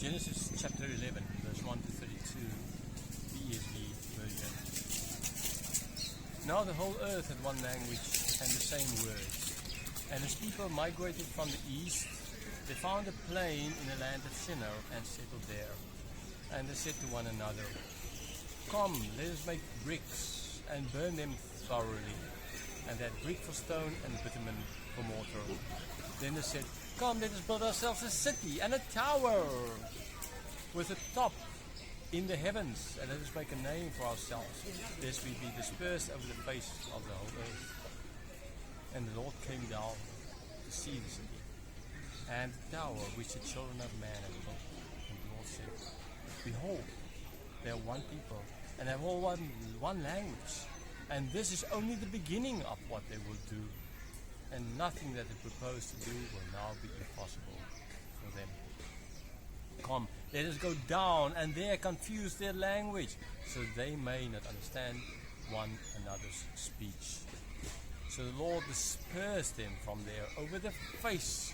Genesis chapter 11, verse 1 to 32, the ESV version. Now the whole earth had one language and the same words. And as people migrated from the east, they found a plain in the land of Shinar and settled there. And they said to one another, "Come, let us make bricks and burn them thoroughly." And they had brick for stone and bitumen for mortar. Then they said, "Come, let us build ourselves a city and a tower with a top in the heavens, and let us make a name for ourselves, lest we be dispersed over the face of the whole earth." And the Lord came down to see the city and the tower which the children of man had built. And the Lord said, "Behold, they are one people, and they have all one language. And this is only the beginning of what they will do. And nothing that they propose to do will now be impossible for them. Come, let us go down and there confuse their language, so they may not understand one another's speech." So the Lord dispersed them from there over the face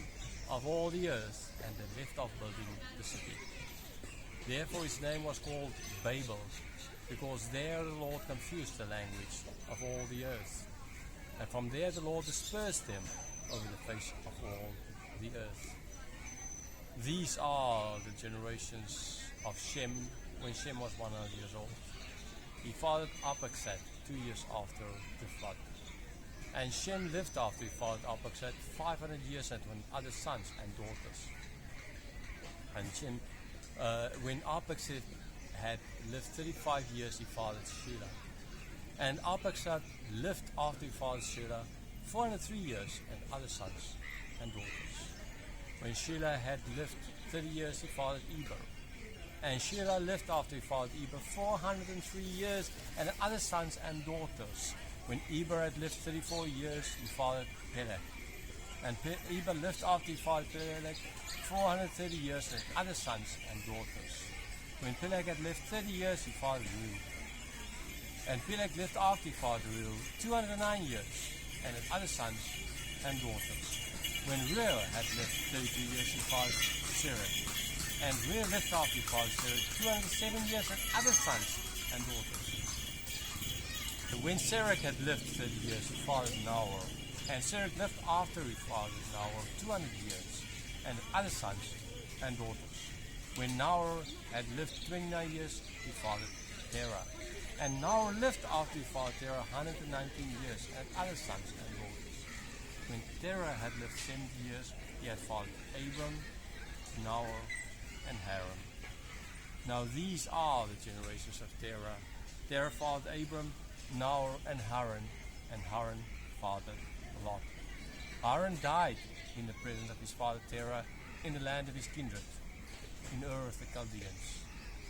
of all the earth, and they left off building the city. Therefore his name was called Babel, because there the Lord confused the language of all the earth. And from there the Lord dispersed them over the face of all the earth. These are the generations of Shem when Shem was 100 years old. He fathered Arphaxad 2 years after the flood. And Shem lived after he fathered Arphaxad 500 years and had other sons and daughters. And Shem, when Arphaxad had lived 35 years, he fathered Shelah. And Arphaxad lived after he fathered Shelah 403 years and other sons and daughters. When Shelah had lived 30 years, he fathered Eber. And Shelah lived after he fathered Eber 403 years and other sons and daughters. When Eber had lived 34 years, he fathered Peleg. And Eber lived after he fathered Peleg 430 years and other sons and daughters. When Peleg had lived 30 years, he fathered Reu. And Peleg lived after he fathered Reu 209 years and had other sons and daughters. When Reu had lived 32 years, he fathered Serach. And Reu lived after he fathered Serach 207 years and other sons and daughters. And when Serach had lived 30 years, he fathered Nahor. And Serach lived after he fathered Nahor 200 years and had other sons and daughters. When Nahor had lived 29 years, he fathered Terah. And Nahor lived after he fathered Terah 119 years and other sons and daughters. When Terah had lived 70 years, he had fathered Abram, Nahor, and Haran. Now these are the generations of Terah. Terah fathered Abram, Nahor, and Haran fathered Lot. Haran died in the presence of his father Terah in the land of his kindred, in Ur of the Chaldeans.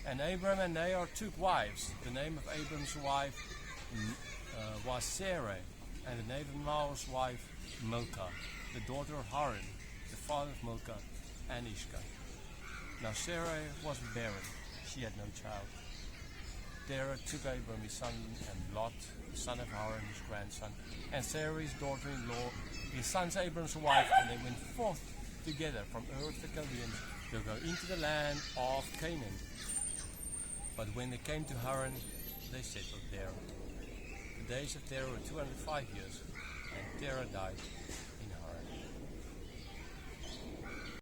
And Abram and Nahor took wives. The name of Abram's wife was Sarai, and the name of Nahor's wife Milcah, the daughter of Haran, the father of Milcah and Ishka. Now Sarai was barren, she had no child. Terah took Abram his son and Lot, the son of Haran, his grandson, and Sarai's daughter-in-law, his son's Abram's wife, and they went forth together from Ur of the Chaldeans to go into the land of Canaan. But when they came to Haran, they settled there. The days of Terah were 205 years, and Terah died